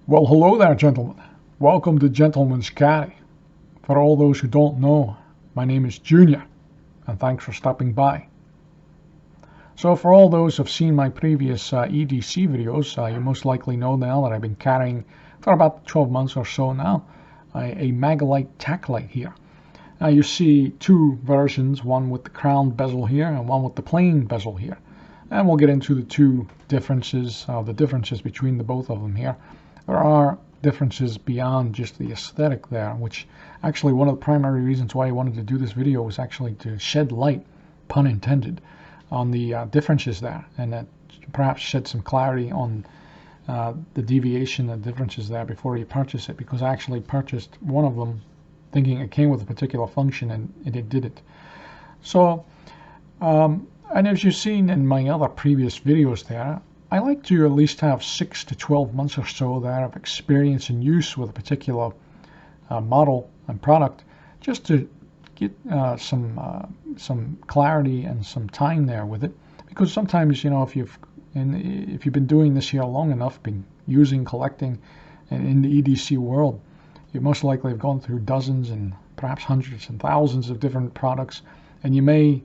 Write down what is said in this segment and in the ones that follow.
Well, hello there, gentlemen. Welcome to Gentleman's Caddy. For all those who don't know, my name is Junior, and thanks for stopping by. So for all those who've seen my previous EDC videos, you most likely know now that I've been carrying for about 12 months or so now a Maglite tack light here. Now you see two versions, one with the crown bezel here and one with the plain bezel here. And we'll get into the two differences, the differences between the both of them here. There are differences beyond just the aesthetic there, which actually one of the primary reasons why I wanted to do this video was actually to shed light, pun intended, on the differences there, and that perhaps shed some clarity on the deviation and differences there before you purchase it, because I actually purchased one of them thinking it came with a particular function and it didn't. So, and as you've seen in my other previous videos there, I like to at least have 6 to 12 months or so there of experience and use with a particular model and product, just to get some clarity and some time there with it. Because sometimes, you know, if you've been doing this here long enough, been using, collecting, and in the EDC world, you most likely have gone through dozens and perhaps hundreds and thousands of different products, and you may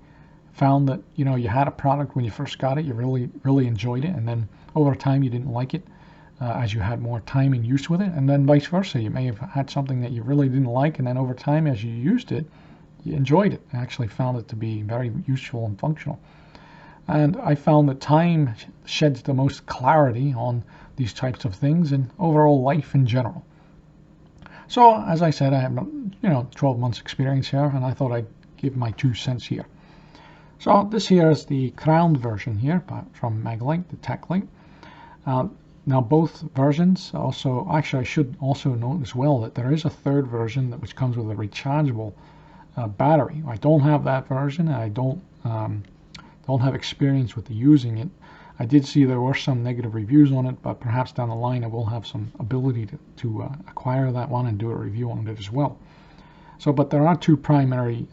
found that, you know, you had a product when you first got it, you really enjoyed it, and then over time you didn't like it as you had more time and use with it, and then vice versa. You may have had something that you really didn't like, and then over time as you used it, you enjoyed it and actually found it to be very useful and functional. And I found that time sheds the most clarity on these types of things and overall life in general. So as I said, I have 12 months experience here, and I thought I'd give my 2 cents here. So this here is the crowned version here from Maglite, the tack light. Now both versions also, actually I should also note as well that there is a third version which comes with a rechargeable battery. I don't have that version, and I don't have experience with using it. I did see there were some negative reviews on it, but perhaps down the line I will have some ability to acquire that one and do a review on it as well. So, but there are two primary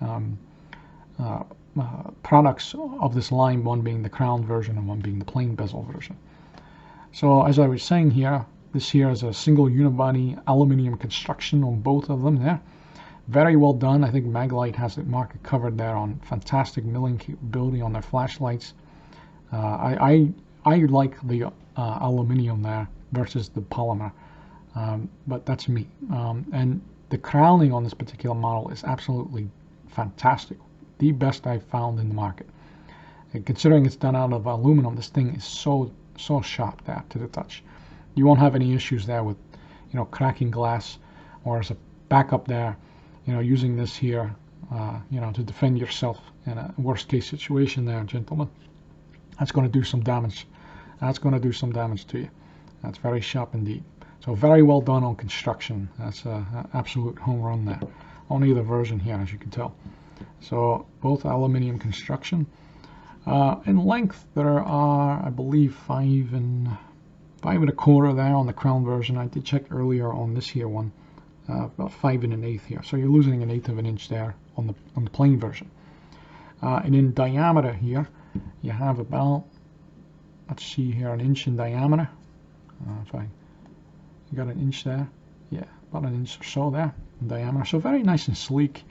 products of this line, one being the crown version and one being the plain bezel version. So as I was saying here, this here is a single unibody aluminum construction on both of them there. Very well done. I think Maglite has the market covered there on fantastic milling capability on their flashlights. I like the aluminum there versus the polymer, but that's me. And the crowning on this particular model is absolutely fantastic. The best I've found in the market. And considering it's done out of aluminum, this thing is so sharp there to the touch. You won't have any issues there with, you know, cracking glass, or as a backup there, you know, using this here, you know, to defend yourself in a worst case situation there, gentlemen. That's going to do some damage. That's going to do some damage to you. That's very sharp indeed. So very well done on construction. That's an absolute home run there. On either version here, as you can tell. So both aluminium construction. In length, there are, I believe, 5 1/4 there on the crown version. I did check earlier on this here one, about 5 1/8 here. So you're losing 1/8 of an inch there on the plain version. And in diameter here, you have about, let's see here, 1 inch in diameter. You got 1 inch there, yeah, about 1 inch or so there in diameter. So very nice and sleek.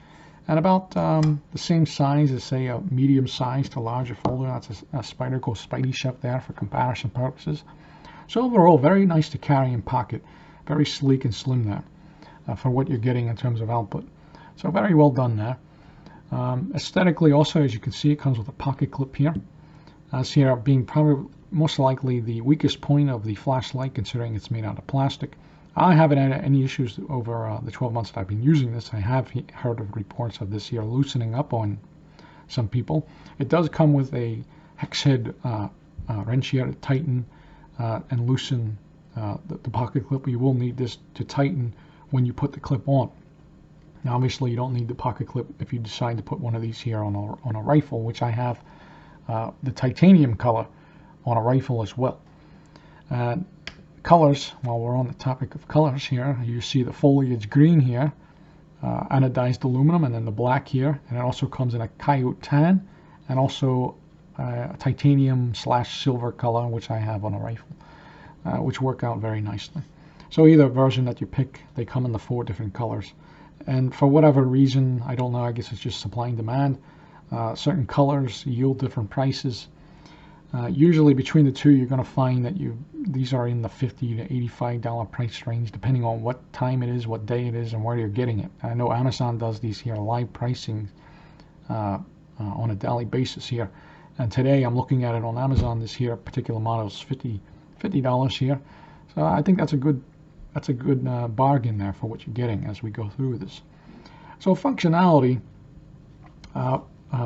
And about the same size as, say, a medium size to larger folder. That's a Spyderco Spidey Chef there for comparison purposes. So overall, very nice to carry in pocket. Very sleek and slim there for what you're getting in terms of output. So very well done there. Aesthetically also, as you can see, it comes with a pocket clip here. As here being probably most likely the weakest point of the flashlight, considering it's made out of plastic. I haven't had any issues over the 12 months that I've been using this. I have heard of reports of this here loosening up on some people. It does come with a hex head wrench here to tighten and loosen the pocket clip. You will need this to tighten when you put the clip on. Now, obviously, you don't need the pocket clip if you decide to put one of these here on a rifle, which I have the titanium color on a rifle as well. Colors, while we're on the topic of colors here, you see the foliage green here, anodized aluminum, and then the black here, and it also comes in a coyote tan and also a titanium / silver color, which I have on a rifle, which work out very nicely. So either version that you pick, they come in the 4 different colors. And for whatever reason, I don't know, I guess it's just supply and demand, certain colors yield different prices. Usually between the two, you're going to find that these are in the $50 to $85 price range, depending on what time it is, what day it is, and where you're getting it. I know Amazon does these here live pricing on a daily basis here. And today I'm looking at it on Amazon. This here particular model is $50 here. So I think that's a good bargain there for what you're getting as we go through this. So functionality,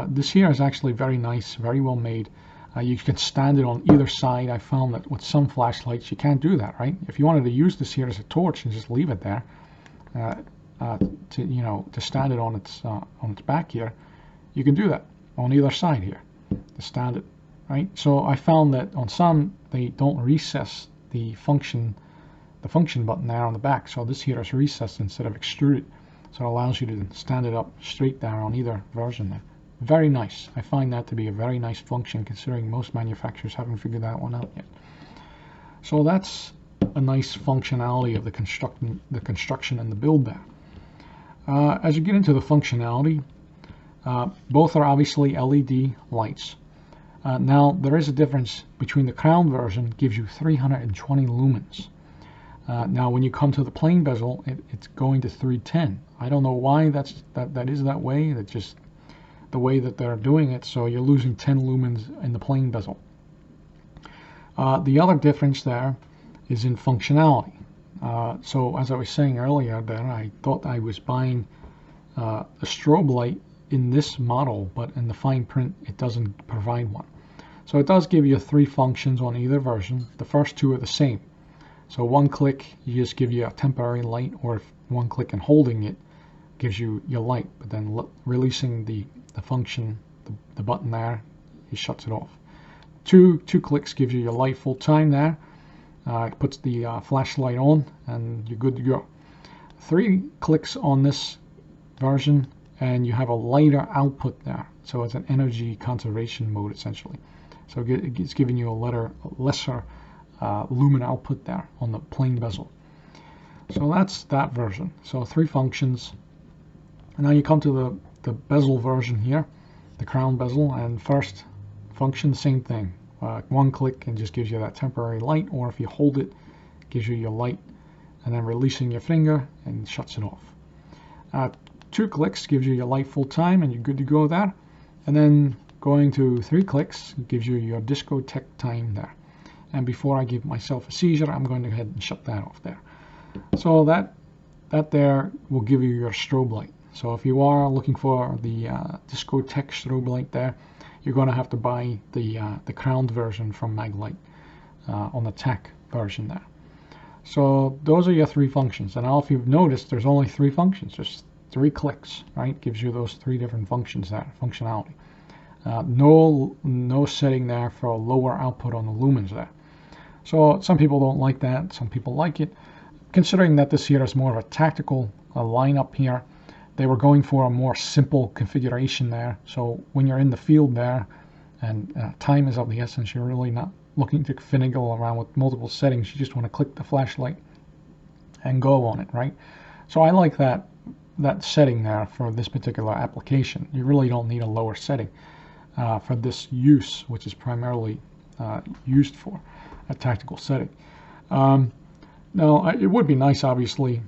this here is actually very nice, very well made. You can stand it on either side. I found that with some flashlights you can't do that, right? If you wanted to use this here as a torch and just leave it there, to stand it on its back here, you can do that on either side here to stand it, right? So I found that on some they don't recess the function button there on the back. So this here is recessed instead of extruded, so it allows you to stand it up straight there on either version there. Very nice. I find that to be a very nice function, considering most manufacturers haven't figured that one out yet. So that's a nice functionality of the construction and the build there. As you get into the functionality, both are obviously LED lights. Now there is a difference between the crown version, gives you 320 lumens. Now when you come to the plain bezel, it's going to 310. I don't know why that is that way. That's just the way that they're doing it, so you're losing 10 lumens in the plain bezel. The other difference there is in functionality. So as I was saying earlier there, I thought I was buying a strobe light in this model, but in the fine print it doesn't provide one. So it does give you 3 functions on either version. The first 2 are the same. So one click, you just give you a temporary light, or if one click and holding it gives you your light, but then releasing the function, the button there, it shuts it off. Two clicks gives you your light full time there. It puts the flashlight on and you're good to go. 3 clicks on this version and you have a lighter output there. So it's an energy conservation mode essentially. So it's giving you a lesser lumen output there on the plain bezel. So that's that version. So 3 functions. And now you come to the bezel version here, the crown bezel, and first function, same thing. 1 click and just gives you that temporary light, or if you hold it, gives you your light, and then releasing your finger and shuts it off. 2 clicks gives you your light full time and you're good to go there. And then going to 3 clicks gives you your discotheque time there. And before I give myself a seizure, I'm going to go ahead and shut that off there. So that there will give you your strobe light. So if you are looking for the discotheque strobe light there, you're going to have to buy the crowned version from Maglite on the Tac version there. So those are your 3 functions. And now if you've noticed, there's only 3 functions, just 3 clicks, right? Gives you those 3 different functions there, functionality. No setting there for a lower output on the lumens there. So some people don't like that, some people like it. Considering that this here is more of a tactical lineup here, they were going for a more simple configuration there. So when you're in the field there and time is of the essence, you're really not looking to finagle around with multiple settings. You just want to click the flashlight and go on it, right? So I like that setting there for this particular application. You really don't need a lower setting for this use, which is primarily used for a tactical setting. Now it would be nice, obviously,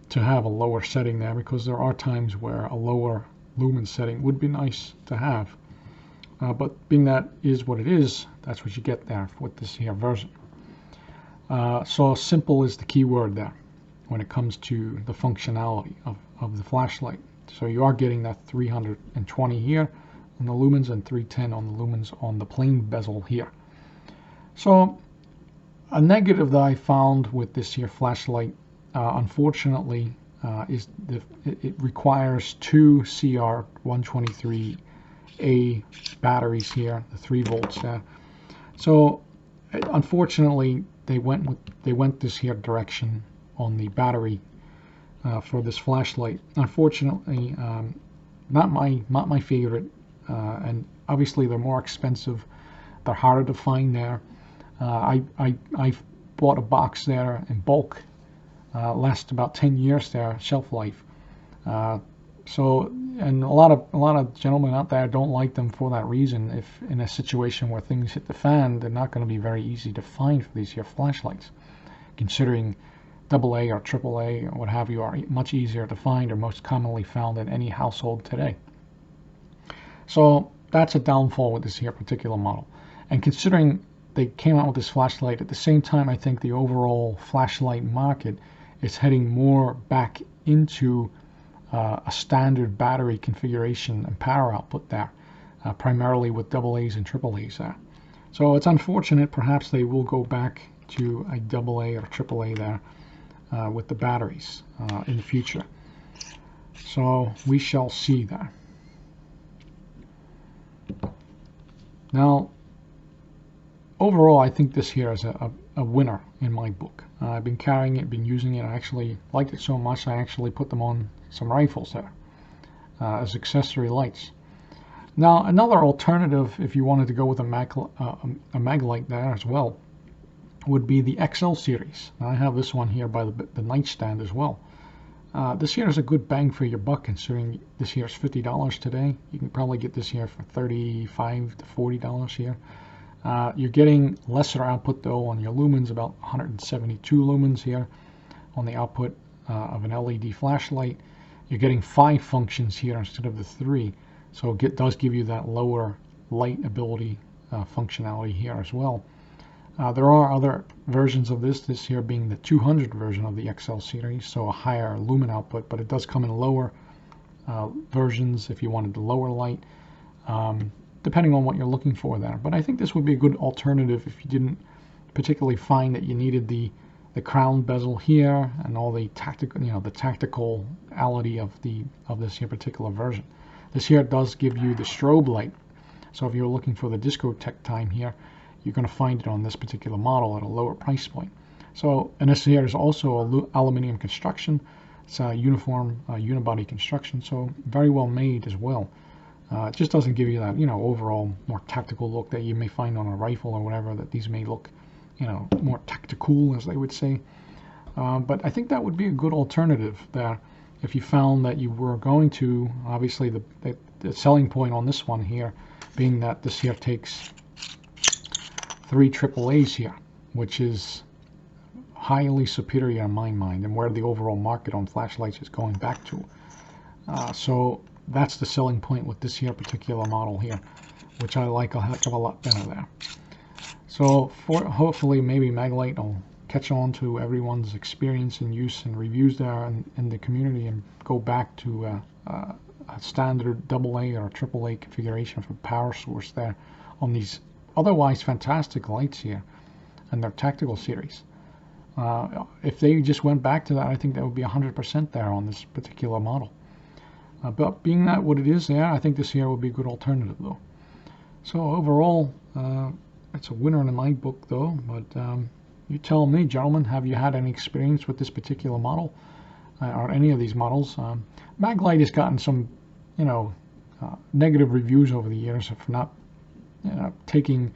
to have a lower setting there, because there are times where a lower lumen setting would be nice to have. But being that is what it is, that's what you get there with this here version. So simple is the key word there when it comes to the functionality of the flashlight. So you are getting that 320 here on the lumens and 310 on the lumens on the plain bezel here. So a negative that I found with this here flashlight, unfortunately, is it requires 2 CR123A batteries here, the 3 volts there. So unfortunately, they went this here direction on the battery for this flashlight. Unfortunately, not my favorite, and obviously they're more expensive. They're harder to find there. I bought a box there in bulk lasts about 10 years there, shelf life. So, and a lot of gentlemen out there don't like them for that reason. If in a situation where things hit the fan, they're not going to be very easy to find for these here flashlights, considering AA or AAA or what have you are much easier to find or most commonly found in any household today. So that's a downfall with this here particular model. And considering they came out with this flashlight at the same time, I think the overall flashlight market is heading more back into a standard battery configuration and power output there, primarily with AA's and AAA's there. So it's unfortunate. Perhaps they will go back to a AA or AAA there with the batteries in the future. So we shall see that. Now, overall, I think this here is a winner in my book. I've been carrying it, been using it. I actually liked it so much, I actually put them on some rifles there as accessory lights. Now, another alternative, if you wanted to go with a Maglite there as well, would be the XL series. Now, I have this one here by the nightstand as well. This here is a good bang for your buck, considering this here is $50 today. You can probably get this here for $35 to $40 here. You're getting lesser output though on your lumens, about 172 lumens here on the output of an LED flashlight. You're getting 5 functions here instead of the 3, so it does give you that lower light ability functionality here as well. There are other versions of this here being the 200 version of the XL series, so a higher lumen output, but it does come in lower versions if you wanted the lower light, depending on what you're looking for there. But I think this would be a good alternative if you didn't particularly find that you needed the crown bezel here and all the tactical, the tacticality of this here particular version. This here does give you the strobe light, so if you're looking for the discotheque time here, you're going to find it on this particular model at a lower price point. So, and this here is also aluminum construction. It's a uniform unibody construction, so very well made as well. It just doesn't give you that, overall more tactical look that you may find on a rifle or whatever, that these may look, more tactical, as they would say. But I think that would be a good alternative there if you found that you were going to, obviously the selling point on this one here being that this here takes 3 AAAs here, which is highly superior in my mind and where the overall market on flashlights is going back to. So that's the selling point with this here particular model here, which I like a heck of a lot better there. So hopefully maybe Maglite will catch on to everyone's experience and use and reviews there in the community and go back to a standard AA or AAA configuration for power source there on these otherwise fantastic lights here and their tactical series. If they just went back to that, I think that would be 100% there on this particular model. But being that what it is there, I think this here would be a good alternative though. So overall, it's a winner in my book though, but you tell me, gentlemen, have you had any experience with this particular model or any of these models? Maglite has gotten some, negative reviews over the years for not taking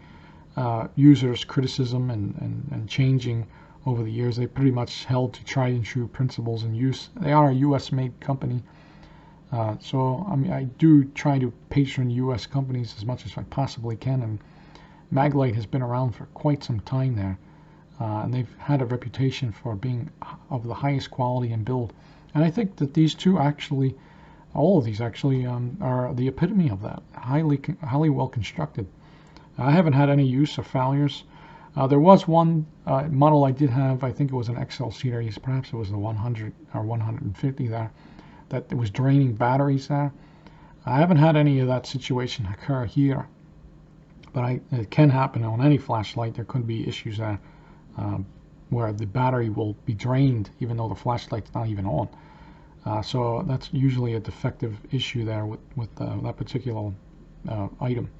users' criticism and changing over the years. They pretty much held to tried and true principles in use. They are a U.S. made company. So I mean, I do try to patron U.S. companies as much as I possibly can, and Maglite has been around for quite some time there, and they've had a reputation for being of the highest quality and build. And I think that these two actually, all of these actually, are the epitome of that. Highly well constructed. I haven't had any use or failures. There was one model I did have, I think it was an XL series, perhaps it was the 100 or 150 there, that it was draining batteries there. I haven't had any of that situation occur here, but it can happen on any flashlight. There could be issues there where the battery will be drained even though the flashlight's not even on. So that's usually a defective issue there with that particular item.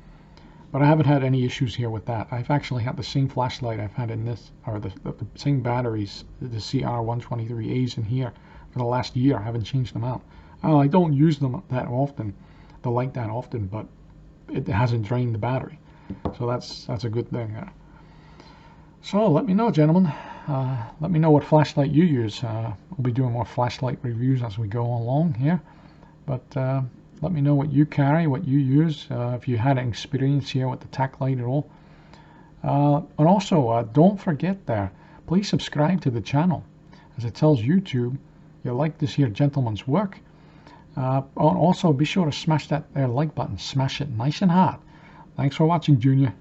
But I haven't had any issues here with that. I've actually had the same flashlight I've had in this, or the same batteries, the CR123As in here for the last year. I haven't changed them out. I don't use them that often, the light that often, but it hasn't drained the battery. So that's a good thing. So let me know, gentlemen. let me know what flashlight you use. We'll be doing more flashlight reviews as we go along here, but let me know what you carry, what you use, if you had an experience here with the tac light at all. And also, don't forget there, please subscribe to the channel, as it tells YouTube you like this here gentleman's work. Also, be sure to smash that there like button. Smash it nice and hard. Thanks for watching, Junior.